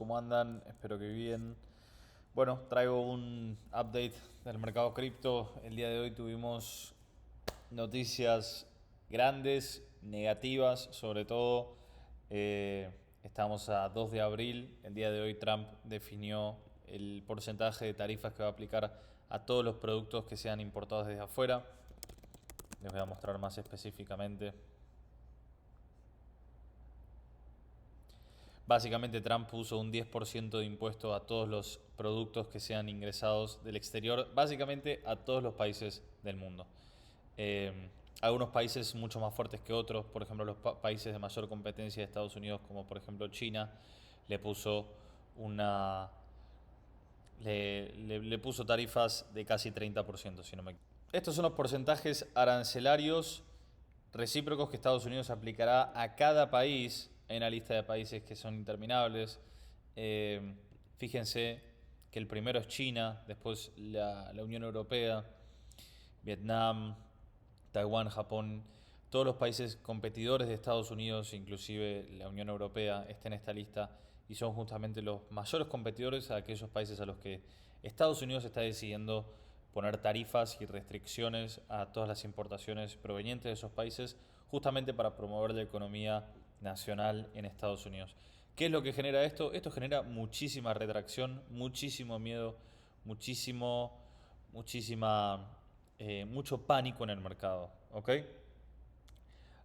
¿cómo andan? Espero que bien. Bueno, traigo un update del mercado cripto. El día de hoy tuvimos noticias grandes, negativas, sobre todo. Estamos a 2 de abril. El día de hoy Trump definió el porcentaje de tarifas que va a aplicar a todos los productos que sean importados desde afuera. Les voy a mostrar más específicamente. Básicamente Trump puso un 10% de impuesto a todos los productos que sean ingresados del exterior, básicamente a todos los países del mundo. Eh, Algunos países mucho más fuertes que otros, por ejemplo los países de mayor competencia de Estados Unidos, como por ejemplo China, le puso una le puso tarifas de casi 30%, si no me equivoco. Estos son los porcentajes arancelarios recíprocos que Estados Unidos aplicará a cada país. Hay una lista de países que son interminables. Eh, Fíjense que el primero es China, después la Unión Europea, Vietnam, Taiwán, Japón. Todos los países competidores de Estados Unidos, inclusive la Unión Europea, están en esta lista y son justamente los mayores competidores a aquellos países a los que Estados Unidos está decidiendo poner tarifas y restricciones a todas las importaciones provenientes de esos países, justamente para promover la economía nacional en Estados Unidos. ¿Qué es lo que genera esto? Esto genera muchísima retracción, muchísimo miedo, muchísimo, muchísima, mucho pánico en el mercado, ¿ok?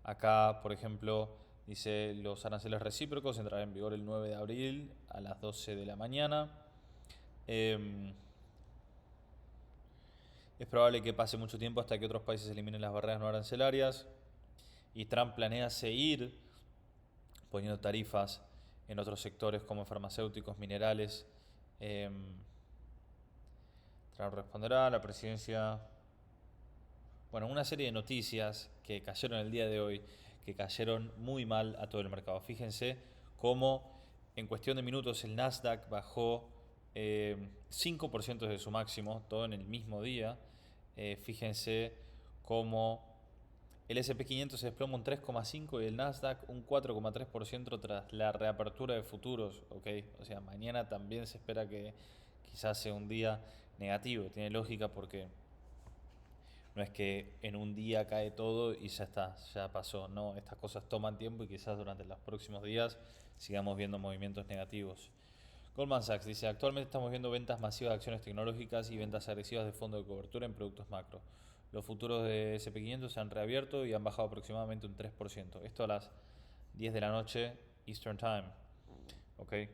Acá, por ejemplo, dice los aranceles recíprocos entrarán en vigor el 9 de abril a las 12 de la mañana. Eh, es probable que pase mucho tiempo hasta que otros países eliminen las barreras no arancelarias y Trump planea seguir poniendo tarifas en otros sectores como farmacéuticos, minerales. Eh, Trump responderá a la presidencia. Bueno, una serie de noticias que cayeron el día de hoy, que cayeron muy mal a todo el mercado. Fíjense cómo en cuestión de minutos el Nasdaq bajó 5% de su máximo, todo en el mismo día. Fíjense cómo el S&P 500 se desploma un 3,5% y el Nasdaq un 4,3% tras la reapertura de futuros. ¿Okay? O sea, mañana también se espera que quizás sea un día negativo. Tiene lógica porque no es que en un día cae todo y ya está, ya pasó. No, estas cosas toman tiempo y quizás durante los próximos días sigamos viendo movimientos negativos. Goldman Sachs dice, actualmente estamos viendo ventas masivas de acciones tecnológicas y ventas agresivas de fondos de cobertura en productos macro. Los futuros de S&P 500 se han reabierto y han bajado aproximadamente un 3%. Esto a las 10 de la noche Eastern Time. ¿Okay?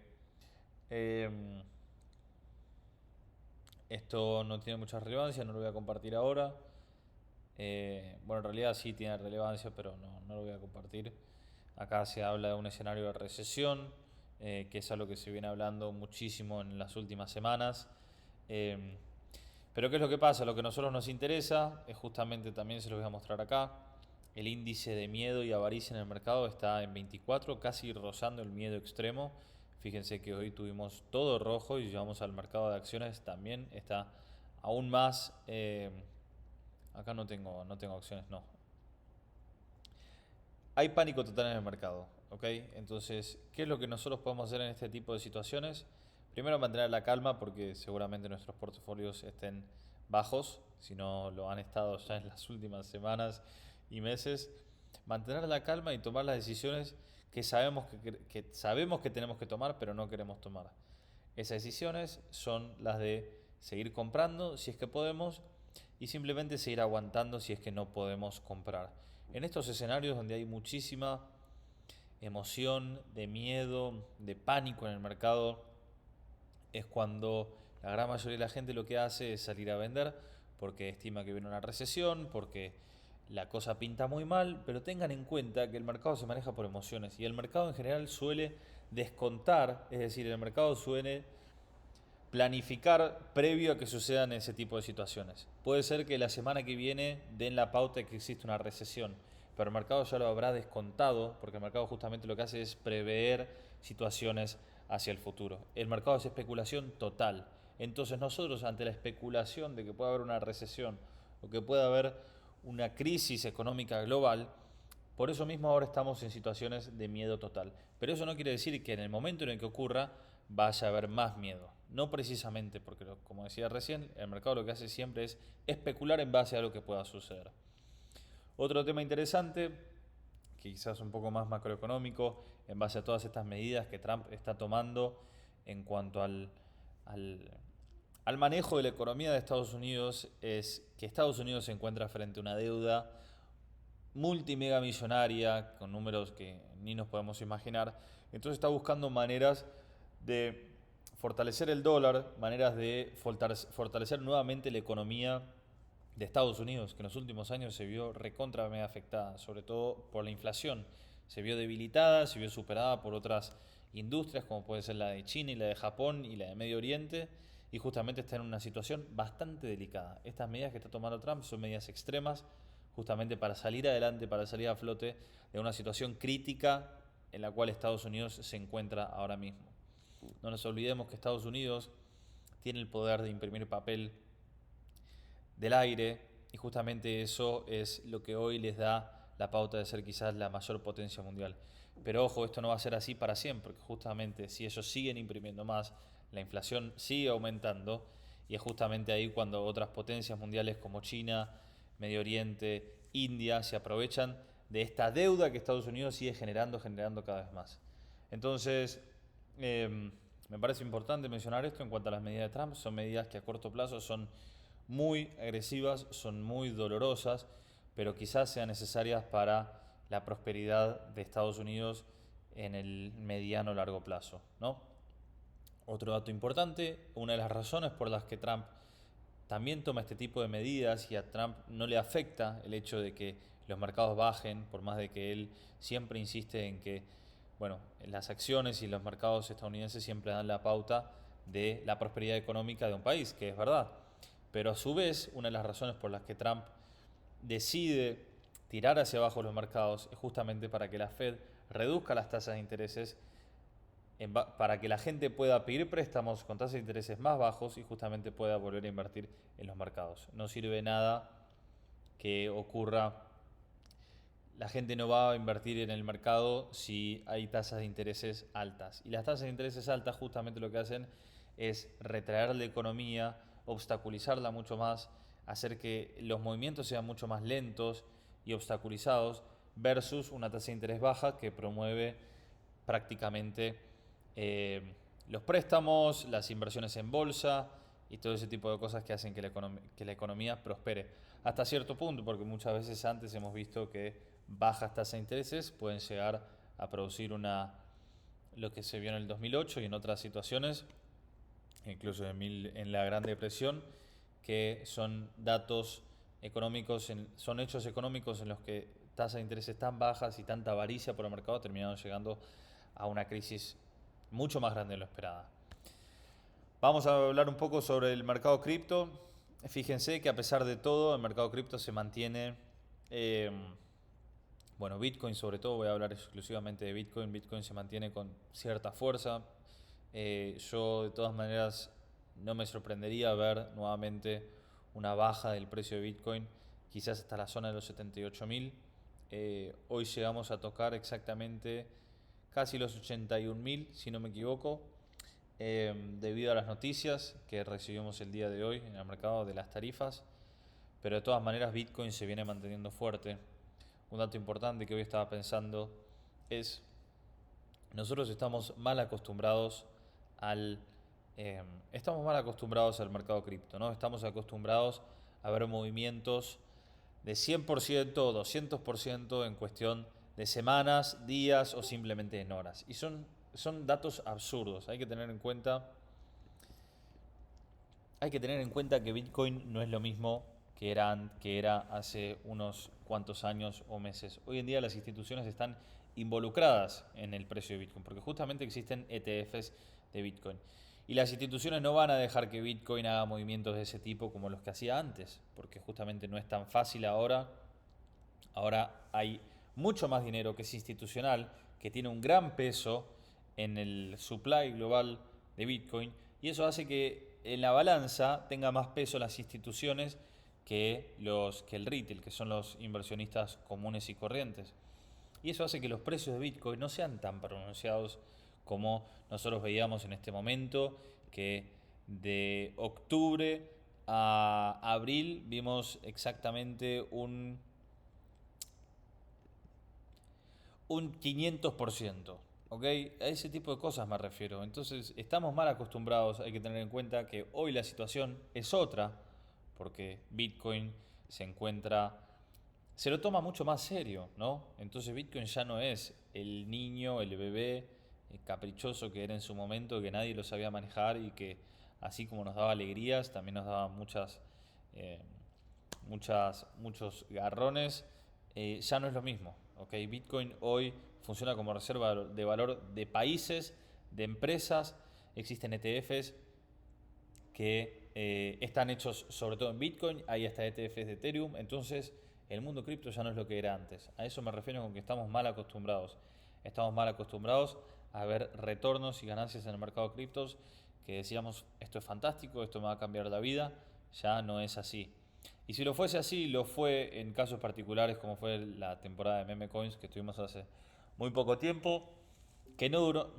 Esto no tiene mucha relevancia, no lo voy a compartir ahora. Bueno, en realidad sí tiene relevancia, pero no lo voy a compartir. Acá se habla de un escenario de recesión, que es algo que se viene hablando muchísimo en las últimas semanas. Eh, pero ¿qué es lo que pasa? Lo que a nosotros nos interesa es justamente, también se lo voy a mostrar acá, el índice de miedo y avaricia en el mercado está en 24, casi rozando el miedo extremo. Fíjense que hoy tuvimos todo rojo y llevamos al mercado de acciones, también está aún más. Acá no tengo acciones, no. Hay pánico total en el mercado, ¿ok? Entonces, ¿qué es lo que nosotros podemos hacer en este tipo de situaciones? Primero, mantener la calma porque seguramente nuestros portafolios estén bajos, si no lo han estado ya en las últimas semanas y meses. Mantener la calma y tomar las decisiones que sabemos que tenemos que tomar, pero no queremos tomar. Esas decisiones son las de seguir comprando si es que podemos y simplemente seguir aguantando si es que no podemos comprar. En estos escenarios donde hay muchísima emoción, de miedo, de pánico en el mercado, es cuando la gran mayoría de la gente lo que hace es salir a vender porque estima que viene una recesión, porque la cosa pinta muy mal, pero tengan en cuenta que el mercado se maneja por emociones y el mercado en general suele descontar, es decir, el mercado suele planificar previo a que sucedan ese tipo de situaciones. Puede ser que la semana que viene den la pauta de que existe una recesión, pero el mercado ya lo habrá descontado, porque el mercado justamente lo que hace es prever situaciones hacia el futuro. El mercado es especulación total. Entonces nosotros ante la especulación de que pueda haber una recesión o que pueda haber una crisis económica global, por eso mismo ahora estamos en situaciones de miedo total. Pero eso no quiere decir que en el momento en el que ocurra vaya a haber más miedo. No precisamente porque, como decía recién, el mercado lo que hace siempre es especular en base a lo que pueda suceder. Otro tema interesante, que quizás un poco más macroeconómico, en base a todas estas medidas que Trump está tomando en cuanto al, al manejo de la economía de Estados Unidos, es que Estados Unidos se encuentra frente a una deuda multimegamillonaria, con números que ni nos podemos imaginar. Entonces está buscando maneras de fortalecer el dólar, maneras de fortalecer nuevamente la economía de Estados Unidos, que en los últimos años se vio recontra mega afectada, sobre todo por la inflación. Se vio debilitada, se vio superada por otras industrias, como puede ser la de China y la de Japón y la de Medio Oriente, y justamente está en una situación bastante delicada. Estas medidas que está tomando Trump son medidas extremas, justamente para salir adelante, para salir a flote de una situación crítica en la cual Estados Unidos se encuentra ahora mismo. No nos olvidemos que Estados Unidos tiene el poder de imprimir papel del aire y justamente eso es lo que hoy les da la pauta de ser quizás la mayor potencia mundial. Pero ojo, esto no va a ser así para siempre, porque justamente si ellos siguen imprimiendo más, la inflación sigue aumentando y es justamente ahí cuando otras potencias mundiales como China, Medio Oriente, India se aprovechan de esta deuda que Estados Unidos sigue generando cada vez más. Entonces, me parece importante mencionar esto en cuanto a las medidas de Trump. Son medidas que a corto plazo son muy agresivas, son muy dolorosas, pero quizás sean necesarias para la prosperidad de Estados Unidos en el mediano o largo plazo, ¿no? Otro dato importante, una de las razones por las que Trump también toma este tipo de medidas y a Trump no le afecta el hecho de que los mercados bajen, por más de que él siempre insiste en que, bueno, las acciones y los mercados estadounidenses siempre dan la pauta de la prosperidad económica de un país, que es verdad. Pero a su vez, una de las razones por las que Trump decide tirar hacia abajo los mercados es justamente para que la Fed reduzca las tasas de intereses, para que la gente pueda pedir préstamos con tasas de intereses más bajos y justamente pueda volver a invertir en los mercados. No sirve nada que ocurra, la gente no va a invertir en el mercado si hay tasas de intereses altas. Y las tasas de intereses altas justamente lo que hacen es retraer la economía, obstaculizarla mucho más, hacer que los movimientos sean mucho más lentos y obstaculizados versus una tasa de interés baja que promueve prácticamente los préstamos, las inversiones en bolsa y todo ese tipo de cosas que hacen que la economía prospere. Hasta cierto punto, porque muchas veces antes hemos visto que bajas tasas de intereses pueden llegar a producir lo que se vio en el 2008 y en otras situaciones, incluso en la Gran Depresión, que son datos económicos, son hechos económicos en los que tasas de intereses tan bajas y tanta avaricia por el mercado terminaron llegando a una crisis mucho más grande de lo esperada. Vamos a hablar un poco sobre el mercado cripto. Fíjense que a pesar de todo, el mercado cripto se mantiene, bueno, Bitcoin sobre todo, voy a hablar exclusivamente de Bitcoin. Bitcoin se mantiene con cierta fuerza. Yo de todas maneras no me sorprendería ver nuevamente una baja del precio de Bitcoin, quizás hasta la zona de los 78.000. Hoy llegamos a tocar exactamente casi los 81.000, si no me equivoco, debido a las noticias que recibimos el día de hoy en el mercado de las tarifas. Pero de todas maneras Bitcoin se viene manteniendo fuerte. Un dato importante que hoy estaba pensando es, nosotros estamos mal acostumbrados al mercado cripto, ¿no? Estamos acostumbrados a ver movimientos de 100% o 200% en cuestión de semanas, días o simplemente en horas. Y son datos absurdos. Hay que tener en cuenta que Bitcoin no es lo mismo que era hace unos cuantos años o meses. Hoy en día las instituciones están involucradas en el precio de Bitcoin, porque justamente existen ETFs de Bitcoin. Y las instituciones no van a dejar que Bitcoin haga movimientos de ese tipo como los que hacía antes, porque justamente no es tan fácil ahora. Ahora hay mucho más dinero que es institucional, que tiene un gran peso en el supply global de Bitcoin, y eso hace que en la balanza tenga más peso las instituciones que el retail, que son los inversionistas comunes y corrientes. Y eso hace que los precios de Bitcoin no sean tan pronunciados como nosotros veíamos en este momento, que de octubre a abril vimos exactamente un 500%. ¿Ok? A ese tipo de cosas me refiero. Entonces, estamos mal acostumbrados. Hay que tener en cuenta que hoy la situación es otra, porque Bitcoin se encuentra, se lo toma mucho más serio, ¿no? Entonces, Bitcoin ya no es el niño, el bebé caprichoso que era en su momento, que nadie lo sabía manejar y que, así como nos daba alegrías, también nos daba eh, muchos garrones. Ya no es lo mismo. ¿Okay? Bitcoin hoy funciona como reserva de valor de países, de empresas. Existen ETFs que están hechos sobre todo en Bitcoin. Hay hasta ETFs de Ethereum. Entonces, el mundo cripto ya no es lo que era antes. A eso me refiero con que estamos mal acostumbrados. Estamos mal acostumbrados a ver retornos y ganancias en el mercado de criptos que decíamos, esto es fantástico, esto me va a cambiar la vida. Ya no es así. Y si lo fuese así, lo fue en casos particulares como fue la temporada de meme coins que tuvimos hace muy poco tiempo, que no duró.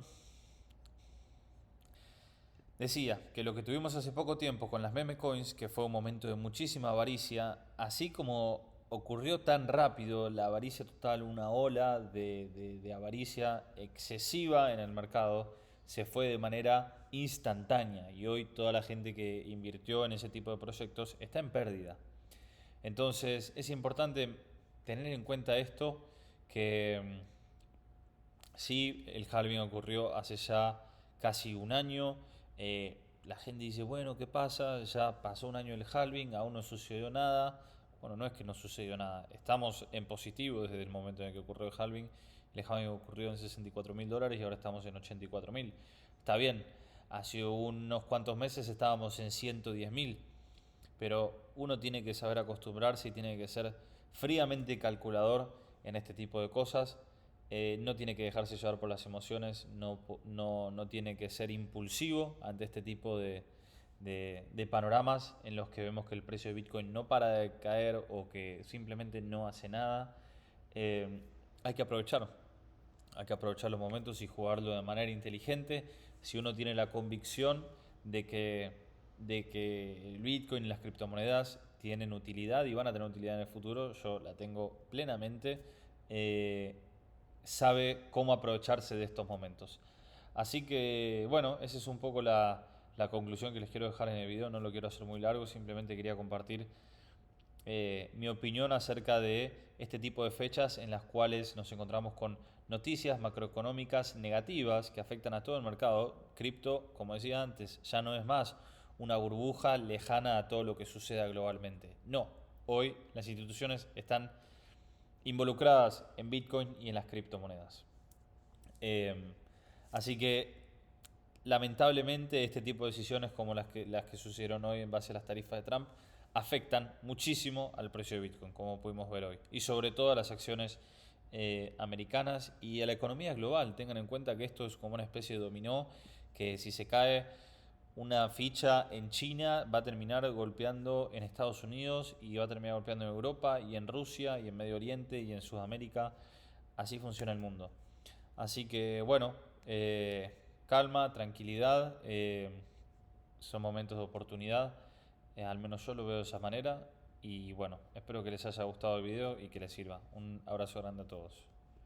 Decía que lo que tuvimos hace poco tiempo con las meme coins, que fue un momento de muchísima avaricia, así como ocurrió tan rápido la avaricia total, una ola de avaricia excesiva en el mercado, se fue de manera instantánea y hoy toda la gente que invirtió en ese tipo de proyectos está en pérdida. Entonces es importante tener en cuenta esto, que sí, el halving ocurrió hace ya casi un año. La gente dice, bueno, ¿qué pasa? Ya pasó un año el halving, aún no sucedió nada. Bueno, no es que no sucedió nada. Estamos en positivo desde el momento en el que ocurrió el halving. El halving ocurrió en $64.000 y ahora estamos en 84.000. Está bien, hace unos cuantos meses estábamos en 110.000, pero uno tiene que saber acostumbrarse y tiene que ser fríamente calculador en este tipo de cosas. No tiene que dejarse llevar por las emociones, no tiene que ser impulsivo ante este tipo de panoramas en los que vemos que el precio de Bitcoin no para de caer o que simplemente no hace nada. Eh, hay que aprovechar los momentos y jugarlo de manera inteligente. Si uno tiene la convicción de que el Bitcoin y las criptomonedas tienen utilidad y van a tener utilidad en el futuro, yo la tengo plenamente, eh, sabe cómo aprovecharse de estos momentos. Así que, bueno, esa es un poco la conclusión que les quiero dejar en el video. No lo quiero hacer muy largo, simplemente quería compartir mi opinión acerca de este tipo de fechas en las cuales nos encontramos con noticias macroeconómicas negativas que afectan a todo el mercado. Cripto, como decía antes, ya no es más una burbuja lejana a todo lo que suceda globalmente. No, hoy las instituciones están involucradas en Bitcoin y en las criptomonedas. Eh, Así que lamentablemente este tipo de decisiones como las que sucedieron hoy en base a las tarifas de Trump afectan muchísimo al precio de Bitcoin, como pudimos ver hoy, y sobre todo a las acciones americanas y a la economía global. Tengan en cuenta que esto es como una especie de dominó, que si se cae una ficha en China va a terminar golpeando en Estados Unidos y va a terminar golpeando en Europa y en Rusia y en Medio Oriente y en Sudamérica. Así funciona el mundo. Así que bueno, calma, tranquilidad, son momentos de oportunidad, al menos yo lo veo de esa manera y bueno, espero que les haya gustado el video y que les sirva. Un abrazo grande a todos.